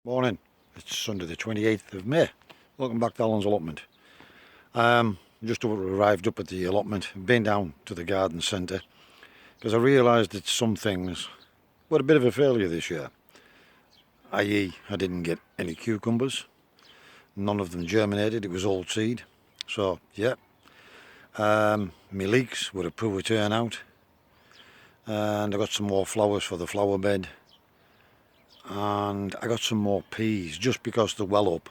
Morning, it's Sunday the 28th of May. Welcome back to Alan's allotment. Just arrived up at the allotment, been down to the garden centre because I realised that some things were a bit of a failure this year. I.e. I didn't get any cucumbers, none of them germinated, it was old seed. So yeah, my leeks were a poor turnout, and I got some more flowers for the flower bed. And I got some more peas just because they're well up,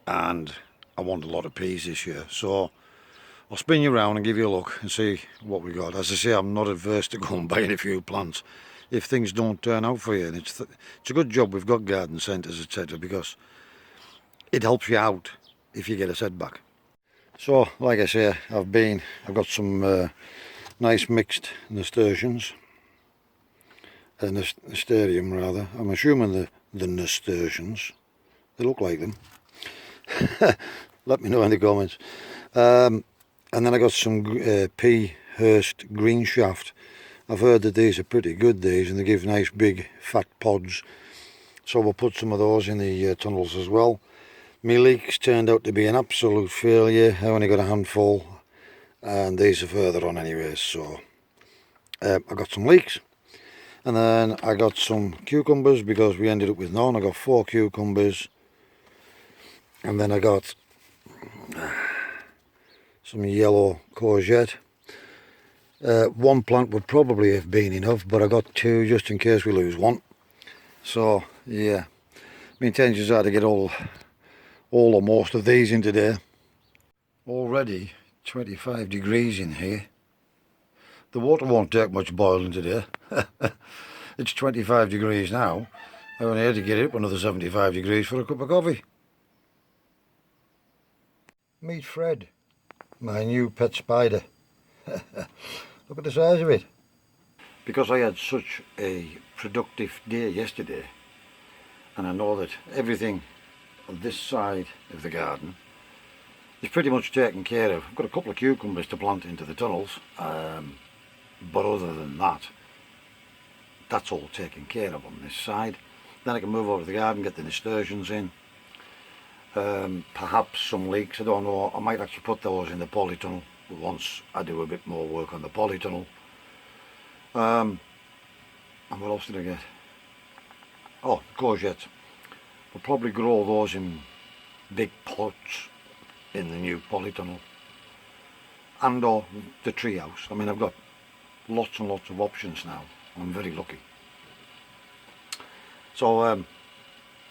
and I want a lot of peas this year, so I'll spin you around and give you a look and see what we got. As I say, I'm not adverse to going buying a few plants if things don't turn out for you, and it's a good job we've got garden centres, etc., because it helps you out if you get a setback. So like I say, I've got some nice mixed nasturtiums. Nasturtium rather. I'm assuming the nasturtiums. They look like them. Let me know in the comments. And then I got some pea Hurst green shaft. I've heard that these are pretty good, and they give nice big fat pods. So we'll put some of those in the tunnels as well. My leeks turned out to be an absolute failure. I only got a handful, and these are further on anyway. So I got some leeks. And then I got some cucumbers because we ended up with none. I got 4 cucumbers. And then I got some yellow courgette. One plant would probably have been enough, but I got 2 just in case we lose one. So yeah, my intentions are to get all or most of these in today. Already 25 degrees in here. The water won't take much boiling today. It's 25 degrees now. I only had to get it up another 75 degrees for a cup of coffee. Meet Fred, my new pet spider. Look at the size of it. Because I had such a productive day yesterday, and I know that everything on this side of the garden is pretty much taken care of. I've got a couple of cucumbers to plant into the tunnels, but other than that, that's all taken care of on this side. Then I can move over to the garden, get the nasturtiums in, perhaps some leeks, I don't know. I might actually put those in the polytunnel once I do a bit more work on the polytunnel. And what else did I get? Oh, courgettes. We'll probably grow those in big pots in the new polytunnel, and or the treehouse. I mean, I've got lots and lots of options now. I'm very lucky. So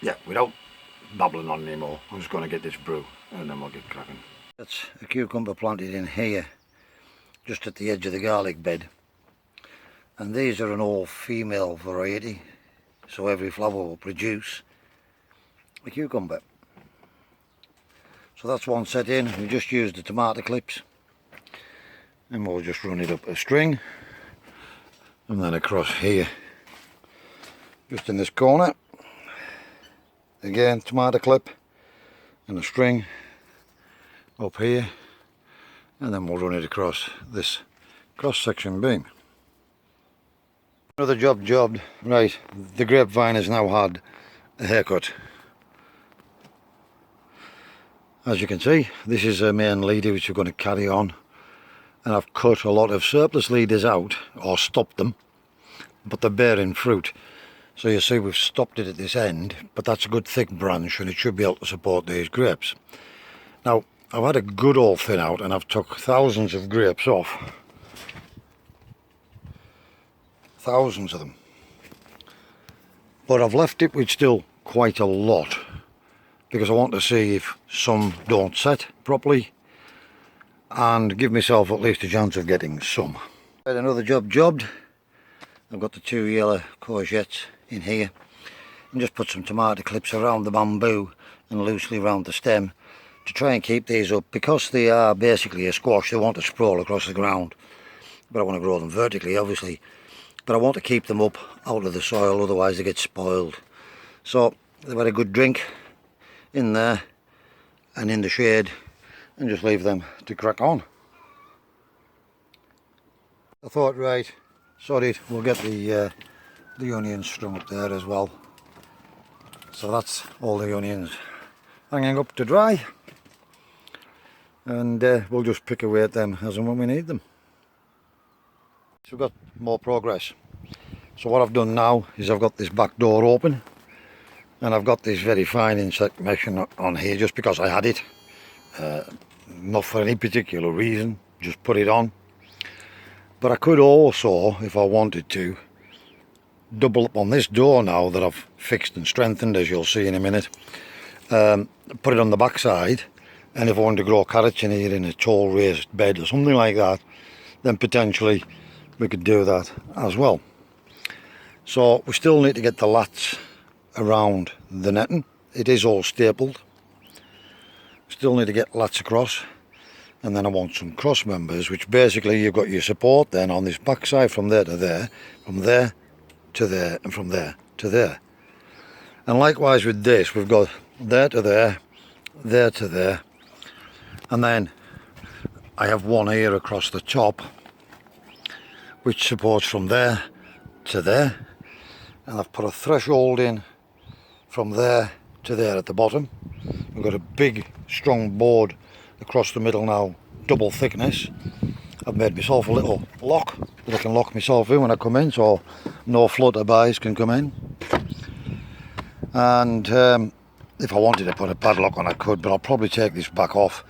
yeah, without babbling on anymore, I'm just going to get this brew and then we'll get cracking. That's a cucumber planted in here, just at the edge of the garlic bed, and these are an all female variety, so every flower will produce a cucumber. So that's one set in. We just used the tomato clips, and we'll just run it up a string and then across here, just in this corner, again tomato clip and a string up here, and then we'll run it across this cross section beam. Another job. Right, the grapevine has now had a haircut. As you can see, this is a main leader which we're going to carry on, and I've cut a lot of surplus leaders out, or stopped them, but they're bearing fruit. So you see we've stopped it at this end, but that's a good thick branch and it should be able to support these grapes. Now I've had a good old thin out and I've took thousands of grapes off. Thousands of them. But I've left it with still quite a lot, because I want to see if some don't set properly and give myself at least a chance of getting some. Had another jobbed. I've got the 2 yellow courgettes in here, and just put some tomato clips around the bamboo and loosely around the stem to try and keep these up, because they are basically a squash. They want to sprawl across the ground, but I want to grow them vertically obviously, but I want to keep them up out of the soil, otherwise they get spoiled. So they've had a good drink in there and in the shade, and just leave them to crack on. I thought, right, sod it, we'll get the onions strung up there as well. So that's all the onions hanging up to dry, and we'll just pick away at them as and when we need them. So we've got more progress. So what I've done now is I've got this back door open, and I've got this very fine insect mesh on here just because I had it, not for any particular reason, just put it on. But I could also, if I wanted to, double up on this door now that I've fixed and strengthened, as you'll see in a minute, put it on the back side, and if I wanted to grow carrots in here in a tall raised bed or something like that, then potentially we could do that as well. So we still need to get the lats around the netting. It is all stapled. Still need to get lats across, and then I want some cross members, which basically you've got your support then on this back side from there to there, from there to there, and from there to there. And likewise with this, we've got there to there, there to there, and then I have one here across the top which supports from there to there, and I've put a threshold in from there to there at the bottom. We've got a big strong board across the middle now, double thickness. I've made myself a little lock that I can lock myself in when I come in, so no flutterbys can come in. And if I wanted to put a padlock on I could, but I'll probably take this back off.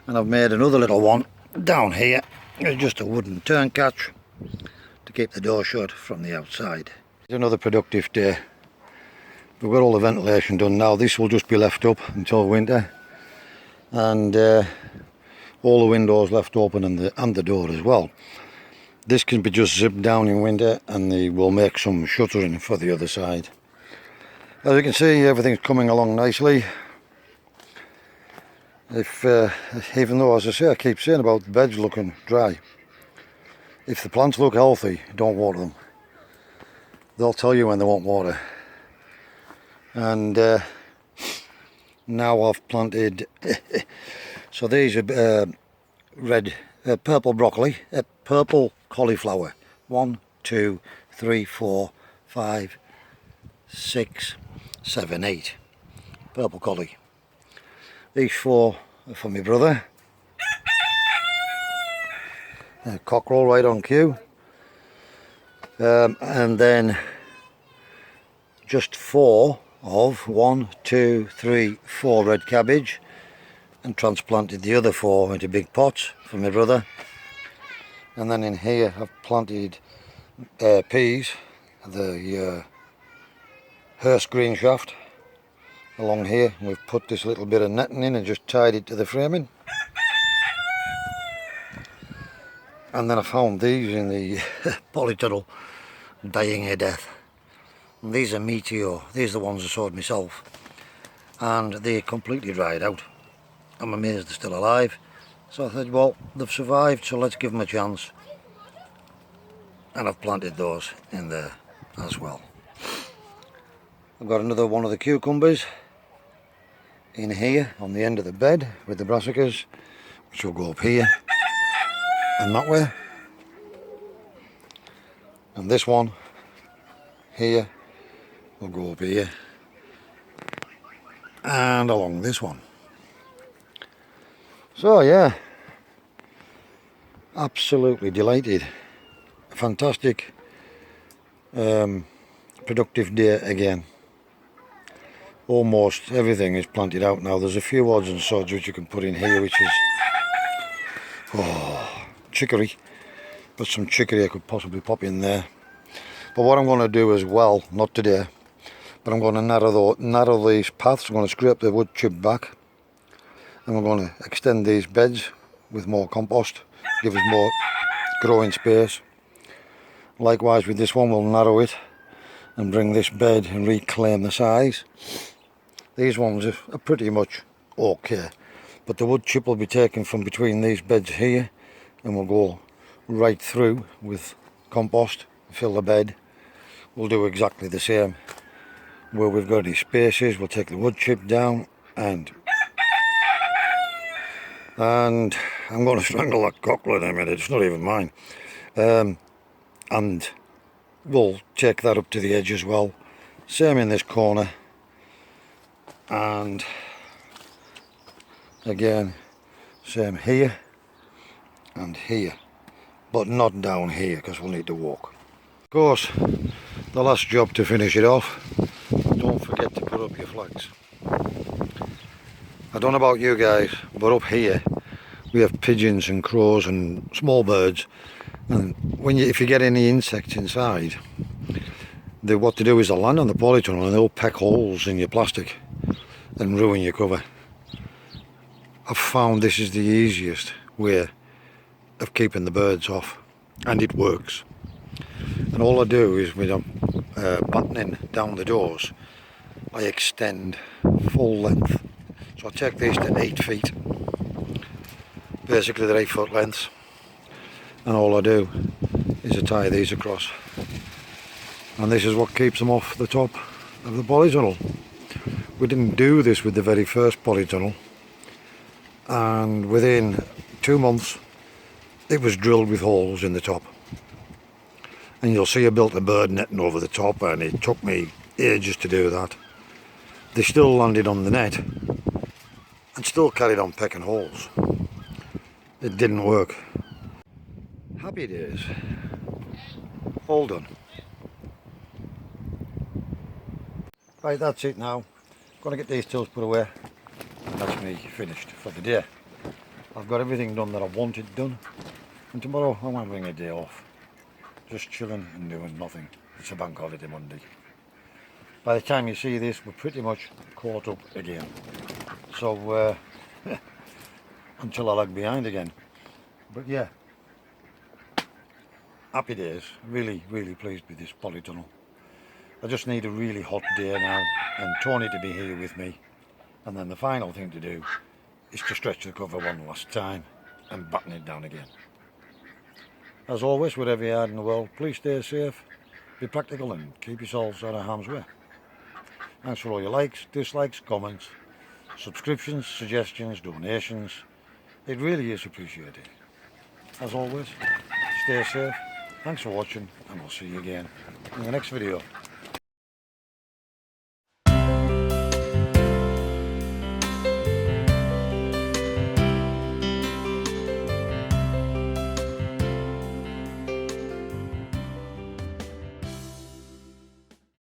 And I've made another little one down here. It's just a wooden turn catch to keep the door shut from the outside. It's another productive day. We've got all the ventilation done now. This will just be left up until winter, and all the windows left open, and the door as well. This can be just zipped down in winter, and we'll make some shuttering for the other side. As you can see, everything's coming along nicely. Even though, as I say, I keep saying about the beds looking dry, if the plants look healthy, don't water them. They'll tell you when they want water. And now I've planted so these are purple broccoli, purple cauliflower. 1, 2, 3, 4, 5, 6, 7, 8 purple collie. These 4 are for my brother. Cockerel right on cue. And then just 4 of 1, 2, 3, 4 red cabbage, and transplanted the other 4 into big pots for my brother. And then in here I've planted peas, the Hearst green shaft along here. We've put this little bit of netting in and just tied it to the framing. And then I found these in the polytunnel, dying a death. And these are Meteor. These are the ones I sowed myself, and they completely dried out. I'm amazed they're still alive. So I thought, well, they've survived, so let's give them a chance. And I've planted those in there as well. I've got another one of the cucumbers in here on the end of the bed with the brassicas, which will go up here and that way. And this one here will go up here and along this one. So yeah, absolutely delighted. A fantastic productive day again. Almost everything is planted out now. There's a few odds and sods which you can put in here, which is chicory. Got some chicory I could possibly pop in there. But what I'm going to do as well, not today, but I'm going to narrow these paths. I'm going to scrape the wood chip back, and we're going to extend these beds with more compost, give us more growing space. Likewise with this one, we'll narrow it and bring this bed and reclaim the size. These ones are pretty much okay, but the wood chip will be taken from between these beds here, and we'll go right through with compost, fill the bed. We'll do exactly the same where we've got any spaces. We'll take the wood chip down, and I'm going to strangle that cockerel in a minute. It's not even mine. And we'll take that up to the edge as well. Same in this corner. and again same here and here, but not down here because we'll need to walk. Of course, the last job to finish it off, don't forget to put up your flags. I don't know about you guys, but up here we have pigeons and crows and small birds, and if you get any insects inside, what they do is they'll land on the polytunnel and they'll peck holes in your plastic and ruin your cover. I've found this is the easiest way of keeping the birds off, and it works. And all I do is with battening down the doors, I extend full length. So I take these to 8 feet. Basically they're 8-foot lengths, and all I do is I tie these across, and this is what keeps them off the top of the polytunnel. We didn't do this with the very first polytunnel, and within 2 months it was drilled with holes in the top. And you'll see I built a bird netting over the top, and it took me ages to do that. They still landed on the net and still carried on pecking holes. It didn't work. Happy days. All done. Right, that's it now. Gonna get these tools put away, and that's me finished for the day. I've got everything done that I wanted done, and tomorrow I'm having a day off. Just chilling and doing nothing. It's a bank holiday Monday. By the time you see this, we're pretty much caught up again. So, until I lag behind again. But yeah, happy days. Really, really pleased with this polytunnel. I just need a really hot day now, and Tony to be here with me. And then the final thing to do is to stretch the cover one last time and batten it down again. As always, wherever you are in the world, please stay safe, be practical, and keep yourselves out of harm's way. Thanks for all your likes, dislikes, comments, subscriptions, suggestions, donations. It really is appreciated. As always, stay safe, thanks for watching, and I'll see you again in the next video.